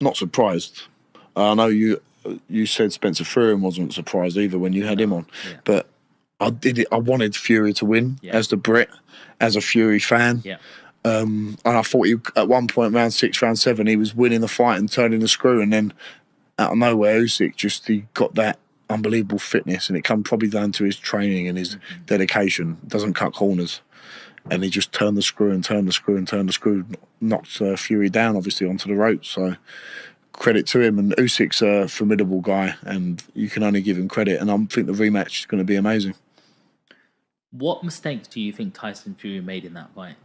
Not surprised. I know you said Spencer Fury wasn't surprised either when you had him on, Yeah. but I did it. I wanted Fury to win as the Brit, as a Fury fan. Yeah. And I thought at one point, round 6, round 7, he was winning the fight and turning the screw, and then out of nowhere, Usyk he got that unbelievable fitness, and it come probably down to his training and his dedication. Doesn't cut corners, and he just turned the screw and turned the screw and turned the screw, knocked Fury down obviously onto the ropes. So credit to him, and Usyk's a formidable guy, and you can only give him credit. And I think the rematch is going to be amazing. What mistakes do you think Tyson Fury made in that fight?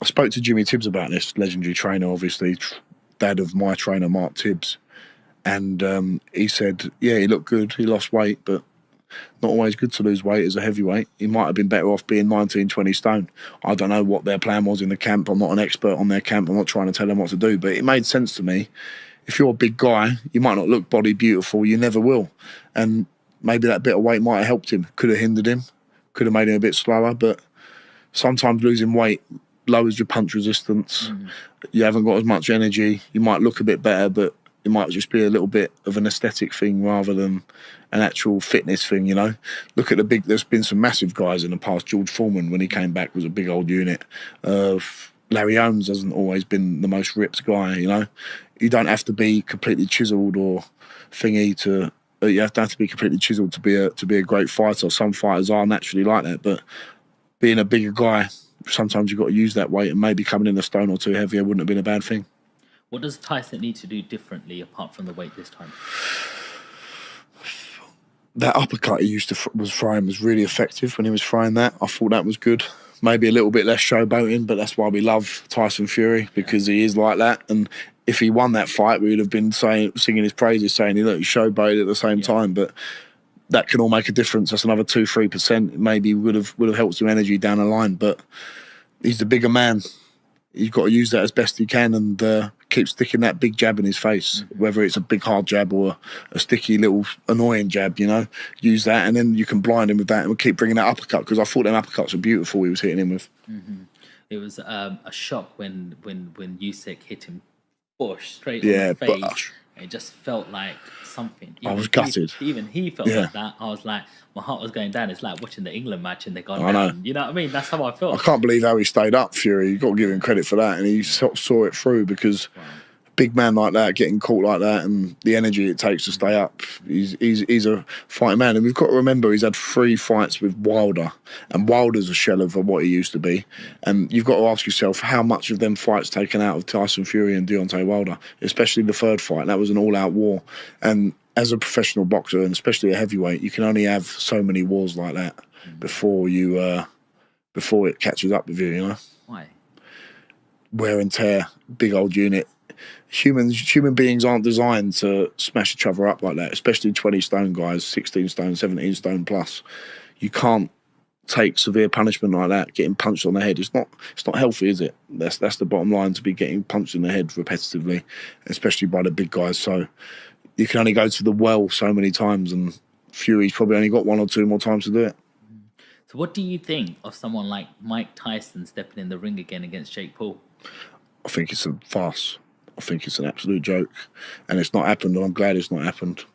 I spoke to Jimmy Tibbs about this, legendary trainer, obviously, dad of my trainer, Mark Tibbs. And he said, yeah, he looked good. He lost weight, but not always good to lose weight as a heavyweight. He might have been better off being 19, 20 stone. I don't know what their plan was in the camp. I'm not an expert on their camp. I'm not trying to tell them what to do, but it made sense to me. If you're a big guy, you might not look body beautiful. You never will. And maybe that bit of weight might have helped him. Could have hindered him. Could have made him a bit slower. But sometimes losing weight lowers your punch resistance. You haven't got as much energy. You might look a bit better, but it might just be a little bit of an aesthetic thing rather than an actual fitness thing, you know. Look at there's been some massive guys in the past. George Foreman, when he came back, was a big old unit. Larry Holmes hasn't always been the most ripped guy, you know. You don't have to be completely chiseled or thingy to. You have to be completely chiseled to be a great fighter. Some fighters are naturally like that, but being a bigger guy, sometimes you've got to use that weight, and maybe coming in a stone or two heavier wouldn't have been a bad thing. What does Tyson need to do differently apart from the weight this time? That uppercut he used to was throwing was really effective when he was throwing that. I thought that was good. Maybe a little bit less showboating, but that's why we love Tyson Fury, because he is like that. And if he won that fight, we would have been singing his praises, saying he showboated at the same time. But that can all make a difference. That's another 2-3%. Maybe would have helped some energy down the line. But he's the bigger man. You've got to use that as best you can and keep sticking that big jab in his face, whether it's a big hard jab or a sticky little annoying jab, you know. Use that, and then you can blind him with that, and we'll keep bringing that uppercut, because I thought them uppercuts were beautiful he was hitting him with. It was a shock when Usyk hit him straight Yeah, on the face. but It just felt like something. I was gutted. Even he felt like that. I was like, my heart was going down. It's like watching the England match and they gone down. know. You know what I mean? That's how I felt. I can't believe how he stayed up, Fury. You've got to give him credit for that, and he saw it through, because a big man like that, getting caught like that, and the energy it takes to stay up, he's a fighting man. And we've got to remember he's had 3 fights with Wilder, and Wilder's a shell of what he used to be. And you've got to ask yourself, how much of them fights taken out of Tyson Fury and Deontay Wilder, especially the 3rd fight. That was an all-out war. And as a professional boxer, and especially a heavyweight, you can only have so many wars like that before it catches up with you, you know. Why? Wear and tear, big old unit. Human beings aren't designed to smash each other up like that, especially 20 stone guys, 16 stone, 17 stone plus. You can't take severe punishment like that, getting punched on the head. It's not healthy, is it? That's the bottom line, to be getting punched in the head repetitively, especially by the big guys. So you can only go to the well so many times, and Fury's probably only got 1 or 2 more times to do it. So what do you think of someone like Mike Tyson stepping in the ring again against Jake Paul? I think it's a farce. I think it's an absolute joke, and it's not happened, and I'm glad it's not happened.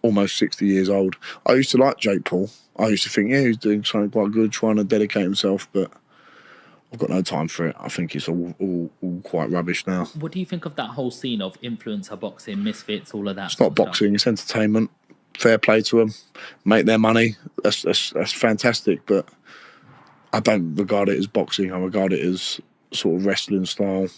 Almost 60 years old. I used to like Jake Paul. I used to think, yeah, he's doing something quite good, trying to dedicate himself, but I've got no time for it. I think it's all quite rubbish now. What do you think of that whole scene of influencer boxing, misfits, all of that? It's not boxing, it's entertainment. Fair play to them. Make their money. That's fantastic, but I don't regard it as boxing. I regard it as sort of wrestling style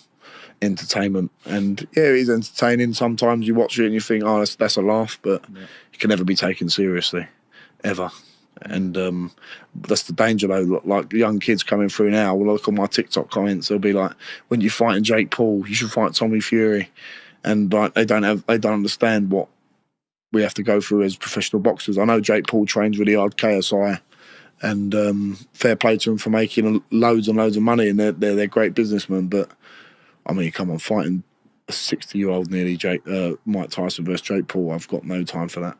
entertainment. And yeah, it is entertaining. Sometimes you watch it and you think, oh, that's a laugh, but you can never be taken seriously, ever. And that's the danger, though. Like young kids coming through now, will look on my TikTok comments, they'll be like, when you're fighting Jake Paul, you should fight Tommy Fury. And like they don't understand what we have to go through as professional boxers. I know Jake Paul trains really hard, KSI, and fair play to him for making loads and loads of money, and they're great businessmen. But I mean, come on, fighting a 60-year-old nearly Mike Tyson versus Jake Paul, I've got no time for that.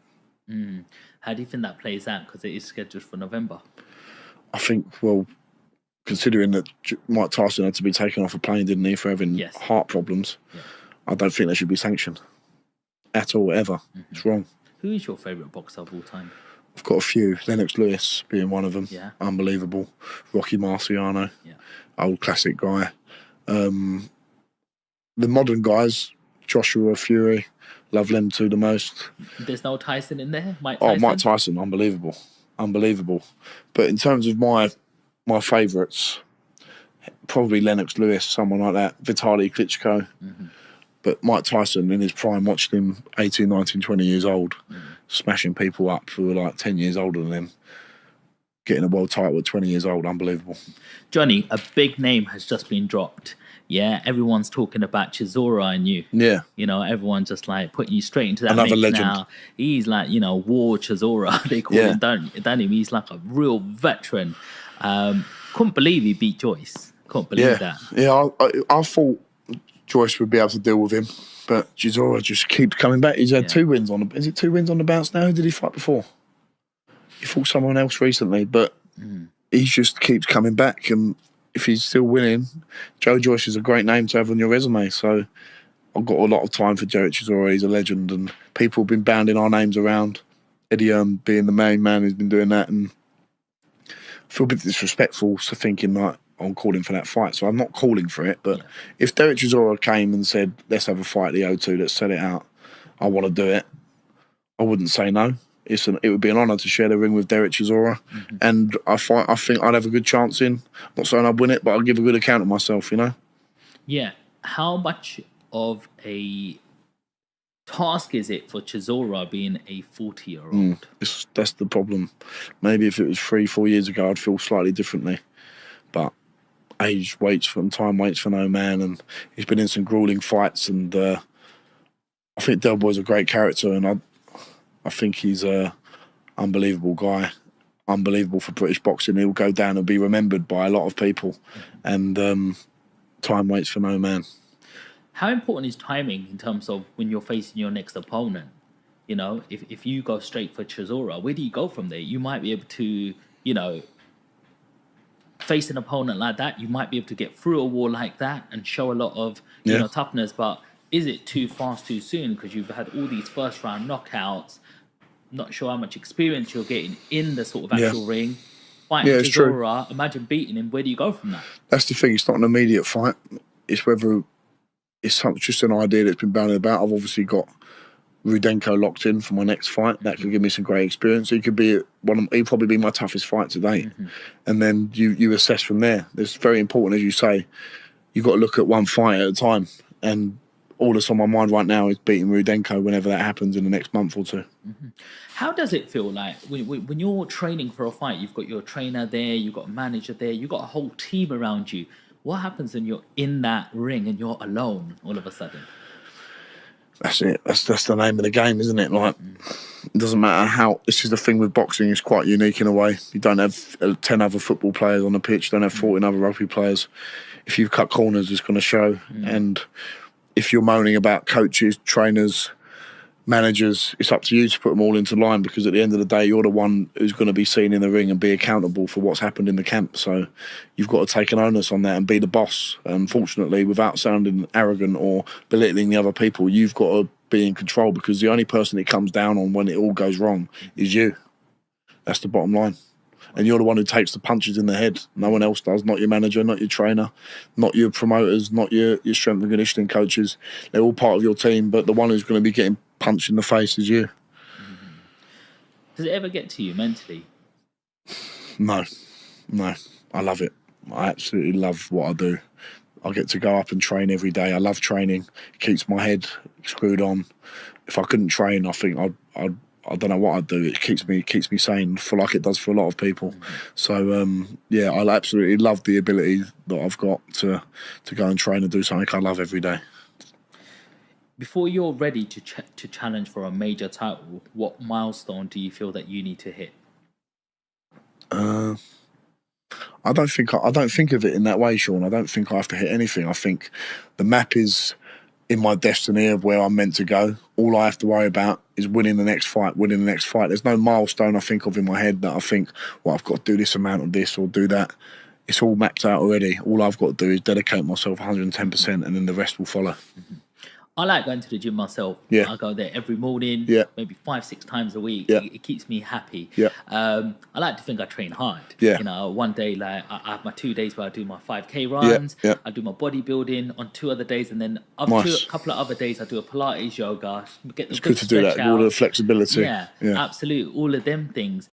How do you think that plays out? Because it is scheduled for November. I think, well, considering that Mike Tyson had to be taken off a plane, didn't he, for having heart problems, I don't think they should be sanctioned at all, ever. It's wrong. Who is your favourite boxer of all time? I've got a few. Lennox Lewis being one of them. Yeah. Unbelievable. Rocky Marciano. Yeah. Old classic guy. The modern guys, Joshua, Fury, love them two the most. There's no Tyson in there? Mike Tyson? Oh, Mike Tyson, unbelievable. But in terms of my favourites, probably Lennox Lewis, someone like that. Vitaly Klitschko. But Mike Tyson, in his prime, watched him 18, 19, 20 years old, smashing people up who were like 10 years older than him, getting a world title at 20 years old. Unbelievable. Johnny, a big name has just been dropped. Yeah, everyone's talking about Chisora and you. Yeah. You know, everyone's just like putting you straight into that Another mix legend. now. He's like, you know, War Chisora. They call him, don't him? He's like a real veteran. Couldn't believe he beat Joyce. Couldn't believe that. Yeah, I thought Joyce would be able to deal with him, but Chisora just keeps coming back. He's had 2 wins on the... Is it 2 wins on the bounce now? Who did he fight before? He fought someone else recently, but he just keeps coming back, and if he's still winning, Joe Joyce is a great name to have on your resume. So I've got a lot of time for Derek Chisora. He's a legend, and people have been bounding our names around. Eddie Hearn being the main man who's been doing that, and I feel a bit disrespectful to thinking like I'm calling for that fight. So I'm not calling for it, but if Derek Chisora came and said, let's have a fight at the O2, let's set it out, I want to do it, I wouldn't say no. It would be an honour to share the ring with Derek Chisora, and I think I'd have a good chance in. Not saying I'd win it, but I'll give a good account of myself, you know? Yeah. How much of a task is it for Chisora being a 40-year-old? That's the problem. Maybe if it was 3-4 years ago, I'd feel slightly differently. But age waits for time waits for no man, and he's been in some grueling fights, and I think Del Boy's a great character, and I think he's a unbelievable guy, unbelievable for British boxing. He'll go down and be remembered by a lot of people, and time waits for no man. How important is timing in terms of when you're facing your next opponent? You know, if you go straight for Chisora, where do you go from there? You might be able to, you know, face an opponent like that. You might be able to get through a wall like that and show a lot of, you know, toughness. But is it too fast, too soon? Because you've had all these first-round knockouts. Not sure how much experience you're getting in the sort of actual ring. Fighting Chisora, imagine beating him. Where do you go from that? That's the thing. It's not an immediate fight. It's whether it's just an idea that's been bandied about. I've obviously got Rudenko locked in for my next fight. That could give me some great experience. He could be he'd probably be my toughest fight to date. And then you assess from there. It's very important, as you say. You've got to look at one fight at a time. And all that's on my mind right now is beating Rudenko whenever that happens in the next month or two. How does it feel like when you're training for a fight? You've got your trainer there, you've got a manager there, you've got a whole team around you. What happens when you're in that ring and you're alone all of a sudden? That's it. That's the name of the game, isn't it? Like, it doesn't matter how... This is the thing with boxing. It's quite unique in a way. You don't have 10 other football players on the pitch. You don't have 14 other rugby players. If you've cut corners, it's going to show. And if you're moaning about coaches, trainers, managers, it's up to you to put them all into line, because at the end of the day, you're the one who's going to be seen in the ring and be accountable for what's happened in the camp. So you've got to take an onus on that and be the boss. Unfortunately, without sounding arrogant or belittling the other people, you've got to be in control, because the only person it comes down on when it all goes wrong is you. That's the bottom line. And you're the one who takes the punches in the head. No one else does. Not your manager, not your trainer, not your promoters, not your strength and conditioning coaches. They're all part of your team, but the one who's going to be getting punched in the face is you. Does it ever get to you mentally? No. I love it. I absolutely love what I do. I get to go up and train every day. I love training. It keeps my head screwed on. If I couldn't train, I think I don't know what I'd do. It keeps me sane, for like it does for a lot of people. So yeah, I absolutely love the ability that I've got to go and train and do something I love every day. Before you're ready to challenge for a major title, what milestone do you feel that you need to hit? I don't think of it in that way, Sean. I don't think I have to hit anything. I think the map is in my destiny of where I'm meant to go. All I have to worry about is winning the next fight. There's no milestone I think of in my head that I think, well, I've got to do this amount of this or do that. It's all mapped out already. All I've got to do is dedicate myself 110%, and then the rest will follow. I like going to the gym myself. Yeah. I go there every morning, Yeah. maybe 5-6 times a week. Yeah. It keeps me happy. Yeah. I like to think I train hard. Yeah. You know, one day, like, I have my 2 days where I do my 5K runs. yeah. I do my bodybuilding on 2 other days, and then Nice. a couple of other days I do a Pilates, yoga, get the It's good to do that. stretch All out. the flexibility. Yeah, Yeah. absolutely. All of them things.